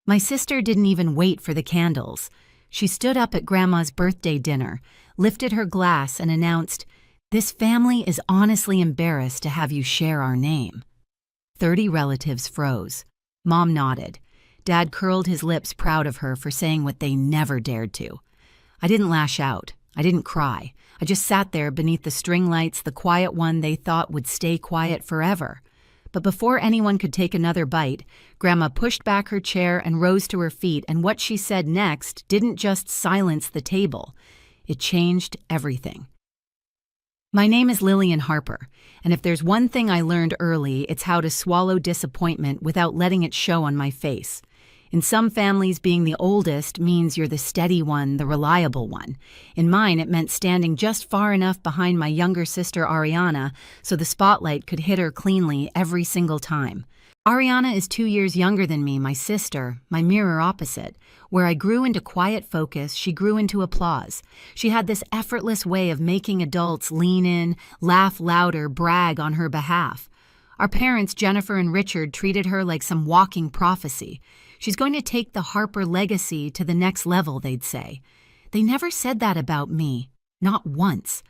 My sister didn't even wait for the candles. She stood up at Grandma's birthday dinner, lifted her glass, and announced, "This family is honestly embarrassed to have you share our name." 30 relatives froze. Mom nodded. Dad curled his lips, proud of her for saying what they never dared to. I didn't lash out. I didn't cry. I just sat there beneath the string lights, the quiet one they thought would stay quiet forever. But before anyone could take another bite, Grandma pushed back her chair and rose to her feet, and what she said next didn't just silence the table. It changed everything. My name is Lillian Harper, and if there's one thing I learned early, it's how to swallow disappointment without letting it show on my face. In some families, being the oldest means you're the steady one, the reliable one. In mine, it meant standing just far enough behind my younger sister Ariana so the spotlight could hit her cleanly every single time. Ariana is 2 years younger than me, my sister, my mirror opposite. Where I grew into quiet focus, she grew into applause. She had this effortless way of making adults lean in, laugh louder, brag on her behalf. Our parents, Jennifer and Richard, treated her like some walking prophecy. She's going to take the Harper legacy to the next level, they'd say. They never said that about me, not once.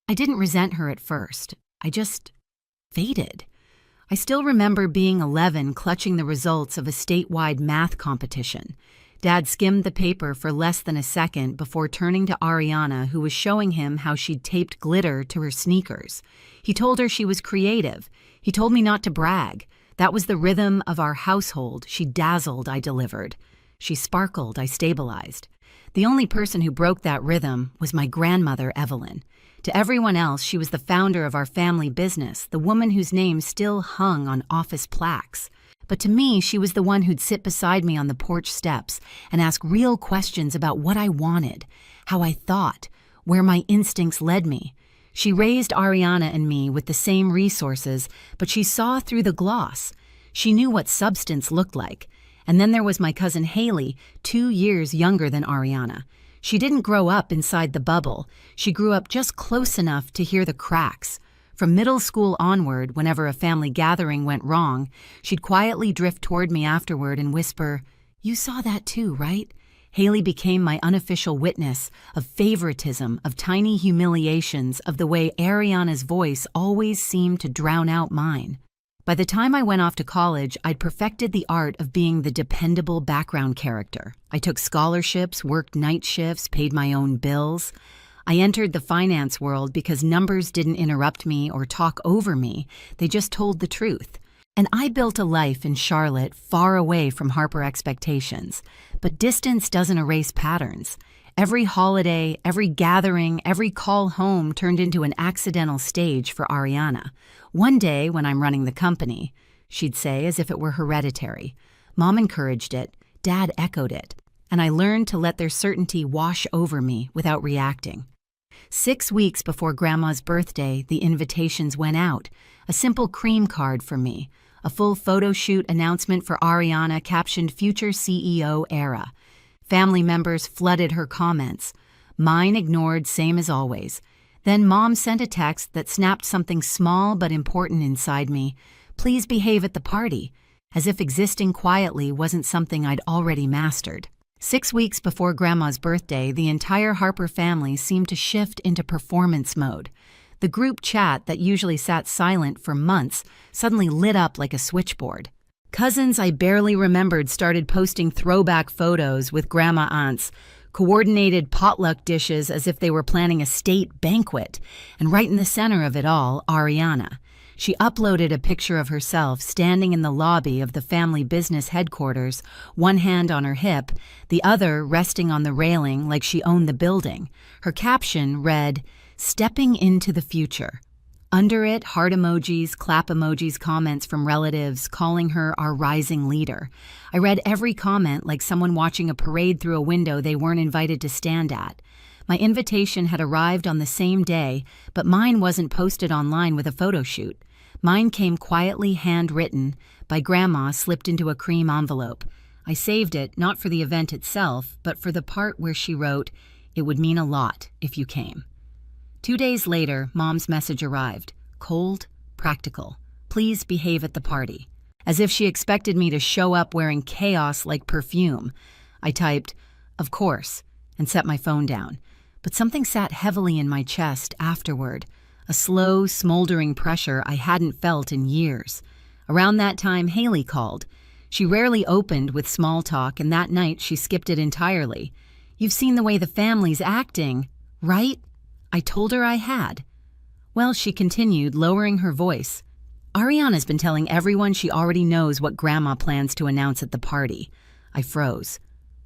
I didn't resent her at first. I just faded. I still remember being 11, clutching the results of a statewide math competition. Dad skimmed the paper for less than a second before turning to Ariana, who was showing him how she'd taped glitter to her sneakers. He told her she was creative. He told me not to brag. That was the rhythm of our household. She dazzled, I delivered. She sparkled, I stabilized. The only person who broke that rhythm was my grandmother, Evelyn. To everyone else, she was the founder of our family business, the woman whose name still hung on office plaques. But to me, she was the one who'd sit beside me on the porch steps and ask real questions about what I wanted, how I thought, where my instincts led me. She raised Ariana and me with the same resources, but she saw through the gloss. She knew what substance looked like. And then there was my cousin Haley, 2 years younger than Ariana. She didn't grow up inside the bubble. She grew up just close enough to hear the cracks. From middle school onward, whenever a family gathering went wrong, she'd quietly drift toward me afterward and whisper, "You saw that too, right?" Haley became my unofficial witness of favoritism, of tiny humiliations, of the way Ariana's voice always seemed to drown out mine. By the time I went off to college, I'd perfected the art of being the dependable background character. I took scholarships, worked night shifts, paid my own bills. I entered the finance world because numbers didn't interrupt me or talk over me. They just told the truth. And I built a life in Charlotte far away from Harper expectations. But distance doesn't erase patterns. Every holiday, every gathering, every call home turned into an accidental stage for Ariana. One day, when I'm running the company, she'd say as if it were hereditary. Mom encouraged it, Dad echoed it, and I learned to let their certainty wash over me without reacting. 6 weeks before Grandma's birthday, the invitations went out. A simple cream card for me. A full photo shoot announcement for Ariana captioned Future CEO Era. Family members flooded her comments. Mine ignored, same as always. Then Mom sent a text that snapped something small but important inside me. Please behave at the party. As if existing quietly wasn't something I'd already mastered. 6 weeks before Grandma's birthday, the entire Harper family seemed to shift into performance mode. The group chat that usually sat silent for months suddenly lit up like a switchboard. Cousins I barely remembered started posting throwback photos with grandma aunts, coordinated potluck dishes as if they were planning a state banquet, and right in the center of it all, Ariana. She uploaded a picture of herself standing in the lobby of the family business headquarters, one hand on her hip, the other resting on the railing like she owned the building. Her caption read, "Stepping into the future." Under it, heart emojis, clap emojis, comments from relatives calling her our rising leader. I read every comment like someone watching a parade through a window they weren't invited to stand at. My invitation had arrived on the same day, but mine wasn't posted online with a photo shoot. Mine came quietly handwritten by Grandma, slipped into a cream envelope. I saved it, not for the event itself, but for the part where she wrote, "It would mean a lot if you came." 2 days later, Mom's message arrived. Cold, practical. Please behave at the party. as if she expected me to show up wearing chaos like perfume. I typed, "Of course," and set my phone down. But something sat heavily in my chest afterward, a slow, smoldering pressure I hadn't felt in years. Around that time, Haley called. She rarely opened with small talk, and that night she skipped it entirely. "You've seen the way the family's acting, right?" I told her I had. "Well," she continued, lowering her voice, "Ariana's been telling everyone she already knows what Grandma plans to announce at the party." I froze.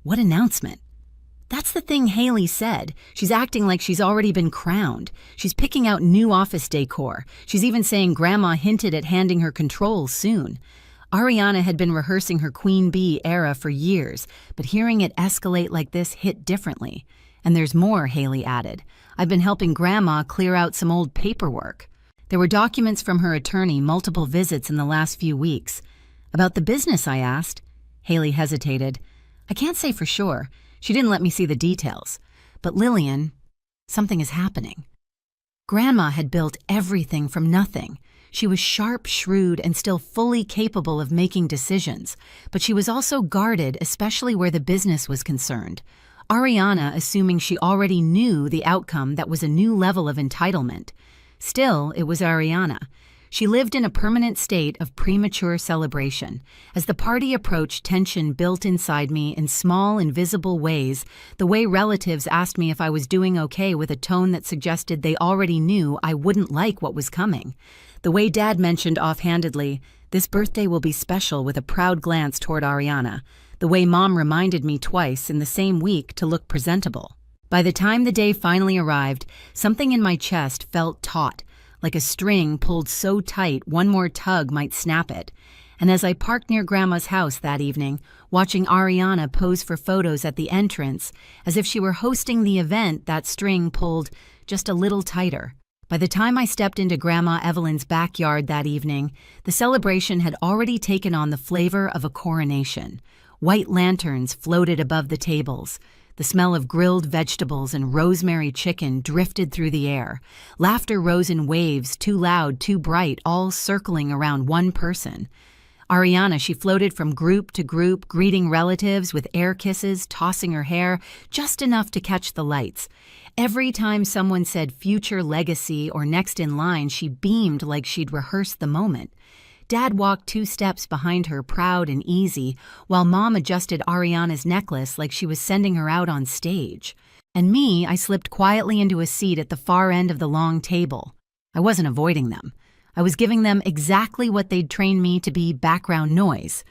"What announcement?" "That's the thing Haley said. She's acting like she's already been crowned. She's picking out new office decor. She's even saying Grandma hinted at handing her control soon." Ariana had been rehearsing her Queen Bee era for years, but hearing it escalate like this hit differently. "And there's more," Haley added. "I've been helping Grandma clear out some old paperwork." There were documents from her attorney, multiple visits in the last few weeks. "About the business?" I asked. Haley hesitated. "I can't say for sure. She didn't let me see the details. But Lillian, something is happening." Grandma had built everything from nothing. She was sharp, shrewd, and still fully capable of making decisions, but she was also guarded, especially where the business was concerned. Ariana assuming she already knew the outcome, that was a new level of entitlement. Still, it was Ariana. She lived in a permanent state of premature celebration. As the party approached, tension built inside me in small, invisible ways, the way relatives asked me if I was doing okay with a tone that suggested they already knew I wouldn't like what was coming. The way Dad mentioned offhandedly, "This birthday will be special," with a proud glance toward Ariana. The way Mom reminded me twice in the same week to look presentable. By the time the day finally arrived, something in my chest felt taut, like a string pulled so tight one more tug might snap it. And as I parked near Grandma's house that evening, watching Ariana pose for photos at the entrance, as if she were hosting the event, that string pulled just a little tighter. By the time I stepped into Grandma Evelyn's backyard that evening, the celebration had already taken on the flavor of a coronation. White lanterns floated above the tables. The smell of grilled vegetables and rosemary chicken drifted through the air. Laughter rose in waves, too loud, too bright, all circling around one person. Ariana, she floated from group to group, greeting relatives with air kisses, tossing her hair, just enough to catch the lights. Every time someone said future legacy or next in line, she beamed like she'd rehearsed the moment. Dad walked 2 steps behind her, proud and easy, while Mom adjusted Ariana's necklace like she was sending her out on stage. And me, I slipped quietly into a seat at the far end of the long table. I wasn't avoiding them. I was giving them exactly what they'd trained me to be: background noise.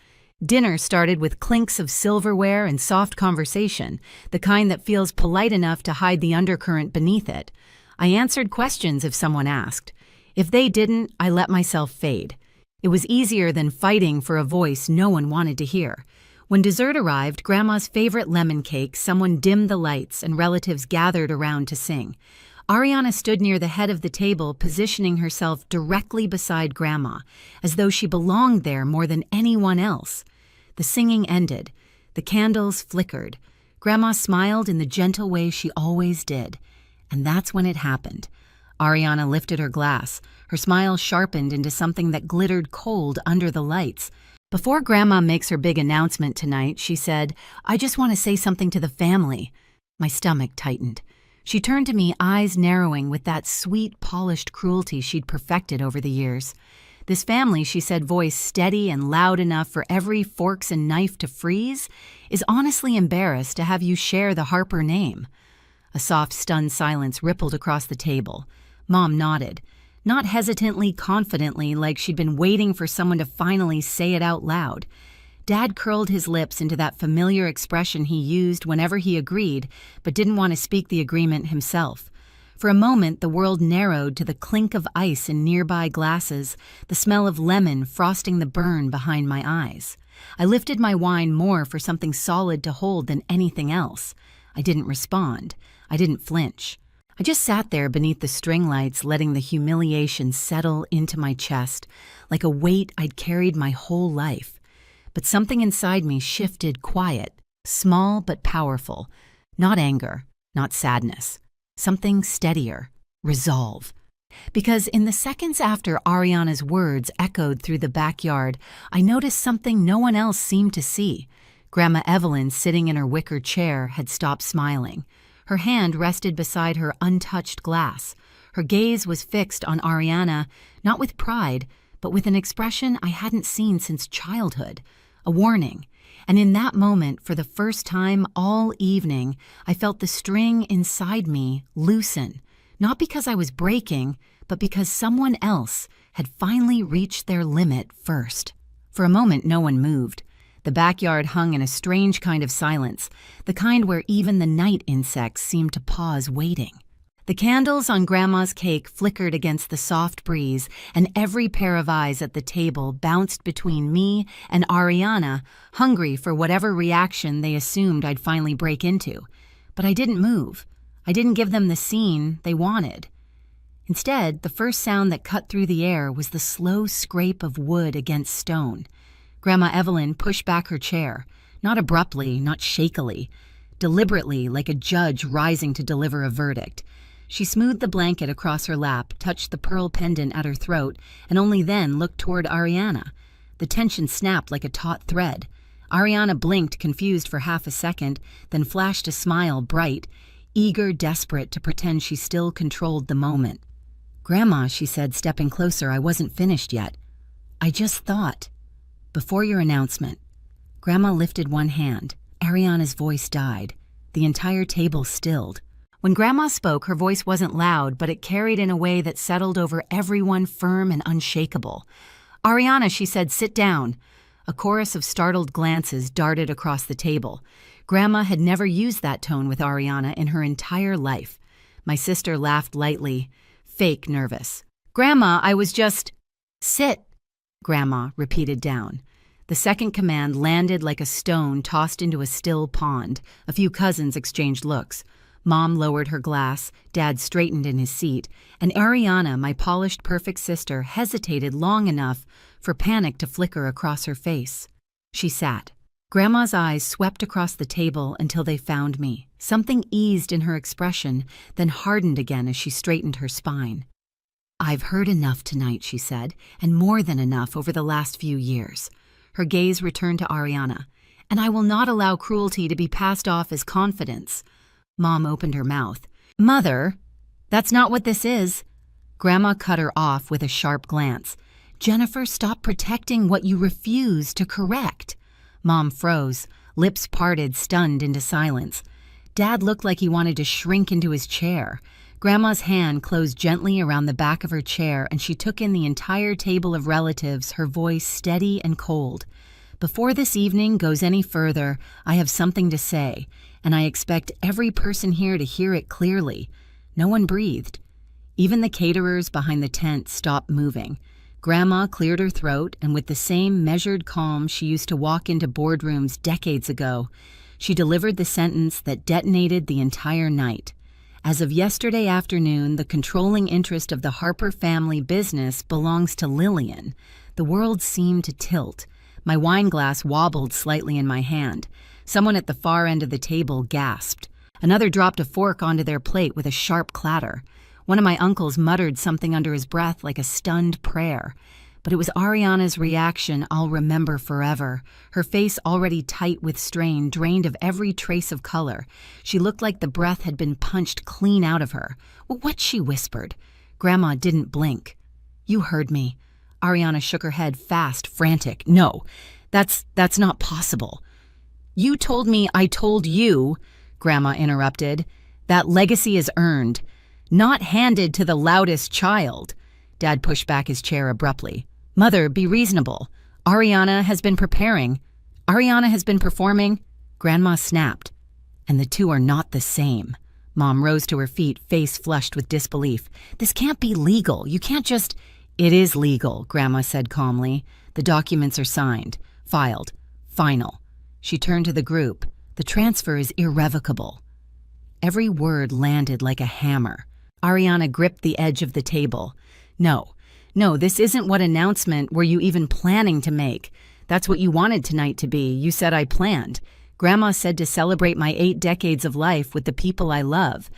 Dinner started with clinks of silverware and soft conversation, the kind that feels polite enough to hide the undercurrent beneath it. I answered questions if someone asked. If they didn't, I let myself fade. It was easier than fighting for a voice no one wanted to hear. When dessert arrived, Grandma's favorite lemon cake, someone dimmed the lights and relatives gathered around to sing. Ariana stood near the head of the table, positioning herself directly beside Grandma, as though she belonged there more than anyone else. The singing ended. The candles flickered. Grandma smiled in the gentle way she always did. And that's when it happened. Ariana lifted her glass. Her smile sharpened into something that glittered cold under the lights. "Before Grandma makes her big announcement tonight," she said, "I just want to say something to the family." My stomach tightened. She turned to me, eyes narrowing with that sweet, polished cruelty she'd perfected over the years. "This family," she said, voice steady and loud enough for every forks and knife to freeze, "is honestly embarrassed to have you share the Harper name." A soft, stunned silence rippled across the table. Mom nodded, not hesitantly, confidently, like she'd been waiting for someone to finally say it out loud. Dad curled his lips into that familiar expression he used whenever he agreed, but didn't want to speak the agreement himself. For a moment, the world narrowed to the clink of ice in nearby glasses, the smell of lemon frosting the burn behind my eyes. I lifted my wine more for something solid to hold than anything else. I didn't respond. I didn't flinch. I just sat there beneath the string lights, letting the humiliation settle into my chest, like a weight I'd carried my whole life. But something inside me shifted, quiet, small but powerful. Not anger, not sadness. Something steadier. Resolve. Because in the seconds after Ariana's words echoed through the backyard, I noticed something no one else seemed to see. Grandma Evelyn, sitting in her wicker chair, had stopped smiling. Her hand rested beside her untouched glass. Her gaze was fixed on Ariana, not with pride, but with an expression I hadn't seen since childhood, a warning. And in that moment, for the first time all evening, I felt the string inside me loosen, not because I was breaking, but because someone else had finally reached their limit first. For a moment, no one moved. The backyard hung in a strange kind of silence, the kind where even the night insects seemed to pause waiting. The candles on Grandma's cake flickered against the soft breeze, and every pair of eyes at the table bounced between me and Ariana, hungry for whatever reaction they assumed I'd finally break into. But I didn't move. I didn't give them the scene they wanted. Instead, the first sound that cut through the air was the slow scrape of wood against stone. Grandma Evelyn pushed back her chair, not abruptly, not shakily, deliberately, like a judge rising to deliver a verdict. She smoothed the blanket across her lap, touched the pearl pendant at her throat, and only then looked toward Ariana. The tension snapped like a taut thread. Ariana blinked, confused for half a second, then flashed a smile, bright, eager, desperate to pretend she still controlled the moment. "Grandma," she said, stepping closer, "I wasn't finished yet. I just thought. Before your announcement." Grandma lifted one hand. Ariana's voice died. The entire table stilled. When Grandma spoke, her voice wasn't loud, but it carried in a way that settled over everyone, firm and unshakable. "Ariana," she said, "sit down." A chorus of startled glances darted across the table. Grandma had never used that tone with Ariana in her entire life. My sister laughed lightly, fake nervous. "Grandma, I was just—" "Sit," Grandma repeated down. The second command landed like a stone tossed into a still pond. A few cousins exchanged looks. Mom lowered her glass, Dad straightened in his seat, and Ariana, my polished, perfect sister, hesitated long enough for panic to flicker across her face. She sat. Grandma's eyes swept across the table until they found me. Something eased in her expression, then hardened again as she straightened her spine. "I've heard enough tonight," she said, "and more than enough over the last few years." Her gaze returned to Ariana. "And I will not allow cruelty to be passed off as confidence." Mom opened her mouth. "Mother, that's not what this is." Grandma cut her off with a sharp glance. "Jennifer, stop protecting what you refuse to correct." Mom froze, lips parted, stunned into silence. Dad looked like he wanted to shrink into his chair. Grandma's hand closed gently around the back of her chair, and she took in the entire table of relatives, her voice steady and cold. "Before this evening goes any further, I have something to say, and I expect every person here to hear it clearly." No one breathed. Even the caterers behind the tent stopped moving. Grandma cleared her throat, and with the same measured calm she used to walk into boardrooms decades ago, she delivered the sentence that detonated the entire night. "As of yesterday afternoon, the controlling interest of the Harper family business belongs to Lillian." The world seemed to tilt. My wine glass wobbled slightly in my hand. Someone at the far end of the table gasped. Another dropped a fork onto their plate with a sharp clatter. One of my uncles muttered something under his breath like a stunned prayer. But it was Ariana's reaction I'll remember forever. Her face, already tight with strain, drained of every trace of color. She looked like the breath had been punched clean out of her. "What?" she whispered. Grandma didn't blink. "You heard me." Ariana shook her head, fast, frantic. "No, that's not possible." "You told me I told you," Grandma interrupted. "That legacy is earned, not handed to the loudest child." Dad pushed back his chair abruptly. "Mother, be reasonable. Ariana has been performing. Grandma snapped. "And the two are not the same." Mom rose to her feet, face flushed with disbelief. "This can't be legal. You can't just—" "It is legal," Grandma said calmly. "The documents are signed, filed, final." She turned to the group. "The transfer is irrevocable." Every word landed like a hammer. Ariana gripped the edge of the table. No, this isn't what announcement were you even planning to make. That's what you wanted tonight to be. You said I planned. Grandma said to celebrate my 8 decades of life with the people I love.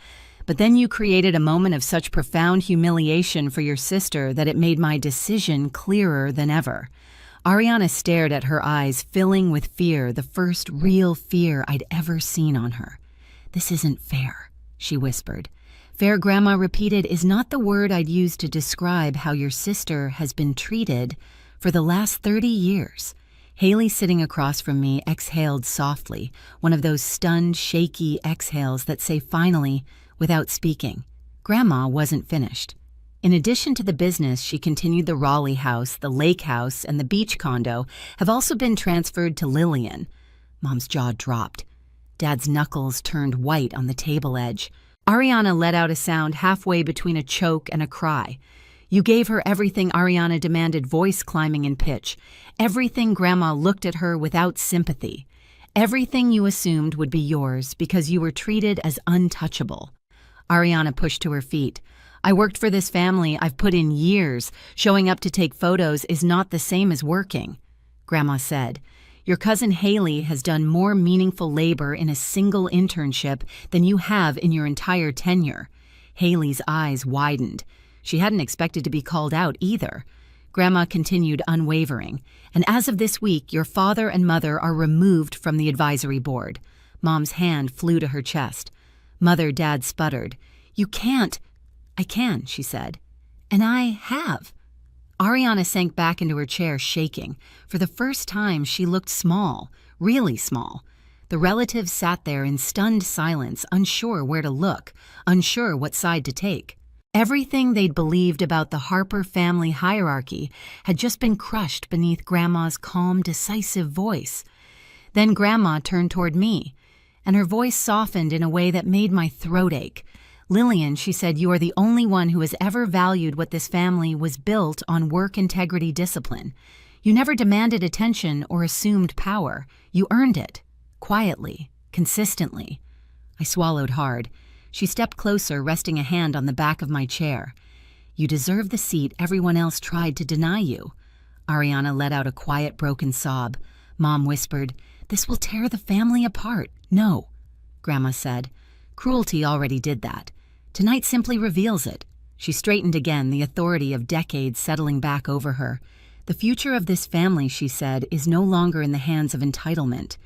But then you created a moment of such profound humiliation for your sister that it made my decision clearer than ever." Ariana stared at her eyes, filling with fear, the first real fear I'd ever seen on her. "This isn't fair," she whispered. "Fair," Grandma repeated, "is not the word I'd use to describe how your sister has been treated for the last 30 years. Haley, sitting across from me, exhaled softly, one of those stunned, shaky exhales that say finally without speaking. Grandma wasn't finished. In addition to the business, she continued, the Raleigh house, the lake house, and the beach condo have also been transferred to Lillian. Mom's jaw dropped. Dad's knuckles turned white on the table edge. Ariana let out a sound halfway between a choke and a cry. "You gave her everything," Ariana demanded, voice climbing in pitch. "Everything." Grandma looked at her without sympathy. "Everything you assumed would be yours because you were treated as untouchable." Ariana pushed to her feet. "I worked for this family. I've put in years. Showing up to take photos is not the same as working." Grandma said, "Your cousin Haley has done more meaningful labor in a single internship than you have in your entire tenure." Haley's eyes widened. She hadn't expected to be called out either. Grandma continued, unwavering, "And as of this week, your father and mother are removed from the advisory board." Mom's hand flew to her chest. Dad sputtered. "You can't." "I can," she said. "And I have." Ariana sank back into her chair, shaking. For the first time, she looked small, really small. The relatives sat there in stunned silence, unsure where to look, unsure what side to take. Everything they'd believed about the Harper family hierarchy had just been crushed beneath Grandma's calm, decisive voice. Then Grandma turned toward me, and her voice softened in a way that made my throat ache. "Lillian," she said, "you are the only one who has ever valued what this family was built on: work integrity, discipline. You never demanded attention or assumed power. You earned it, quietly, consistently." I swallowed hard. She stepped closer, resting a hand on the back of my chair. "You deserve the seat everyone else tried to deny you." Ariana let out a quiet, broken sob. Mom whispered, "This will tear the family apart." "No," Grandma said. "Cruelty already did that. Tonight simply reveals it." She straightened again, the authority of decades settling back over her. "The future of this family," she said, "is no longer in the hands of entitlement."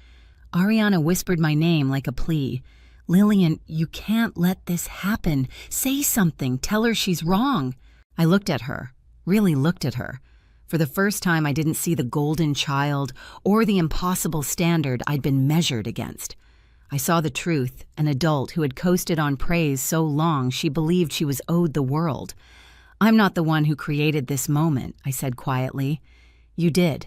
Ariana whispered my name like a plea. "Lillian, you can't let this happen. Say something. Tell her she's wrong." I looked at her, really looked at her. For the first time, I didn't see the golden child or the impossible standard I'd been measured against. I saw the truth, an adult who had coasted on praise so long she believed she was owed the world. "I'm not the one who created this moment," I said quietly. "You did."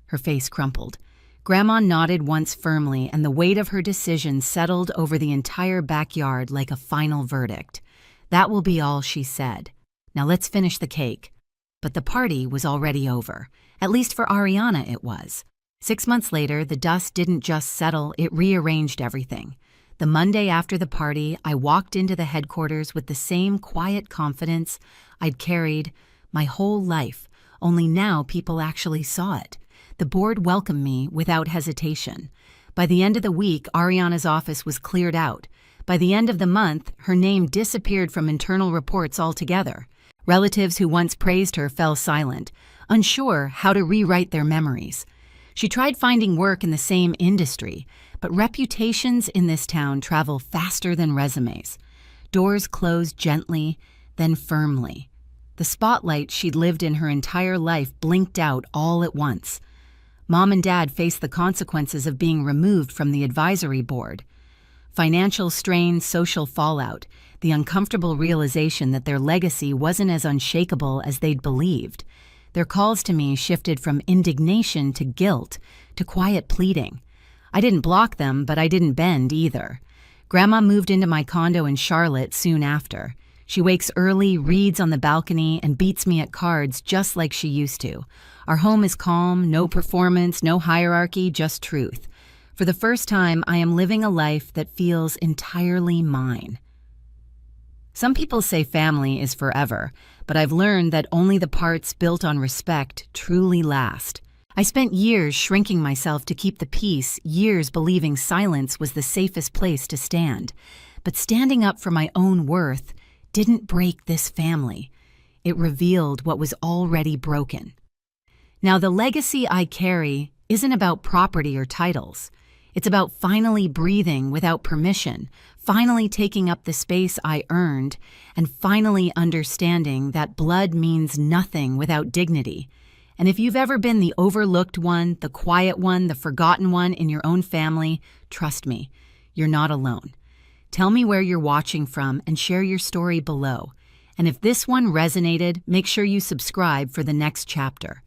Her face crumpled. Grandma nodded once firmly, and the weight of her decision settled over the entire backyard like a final verdict. "That will be all," she said. "Now let's finish the cake." But the party was already over. At least for Ariana it was. 6 months later, the dust didn't just settle, it rearranged everything. The Monday after the party, I walked into the headquarters with the same quiet confidence I'd carried my whole life, only now people actually saw it. The board welcomed me without hesitation. By the end of the week, Ariana's office was cleared out. By the end of the month, her name disappeared from internal reports altogether. Relatives who once praised her fell silent, unsure how to rewrite their memories. She tried finding work in the same industry, but reputations in this town travel faster than resumes. Doors closed gently, then firmly. The spotlight she'd lived in her entire life blinked out all at once. Mom and Dad faced the consequences of being removed from the advisory board. Financial strain, social fallout, the uncomfortable realization that their legacy wasn't as unshakable as they'd believed. Their calls to me shifted from indignation to guilt to quiet pleading. I didn't block them, but I didn't bend either. Grandma moved into my condo in Charlotte soon after. She wakes early, reads on the balcony, and beats me at cards just like she used to. Our home is calm, no performance, no hierarchy, just truth. For the first time, I am living a life that feels entirely mine. Some people say family is forever, but I've learned that only the parts built on respect truly last. I spent years shrinking myself to keep the peace, years believing silence was the safest place to stand. But standing up for my own worth didn't break this family. It revealed what was already broken. Now, the legacy I carry isn't about property or titles. It's about finally breathing without permission, finally taking up the space I earned, and finally understanding that blood means nothing without dignity. And if you've ever been the overlooked one, the quiet one, the forgotten one in your own family, trust me, you're not alone. Tell me where you're watching from and share your story below. And if this one resonated, make sure you subscribe for the next chapter.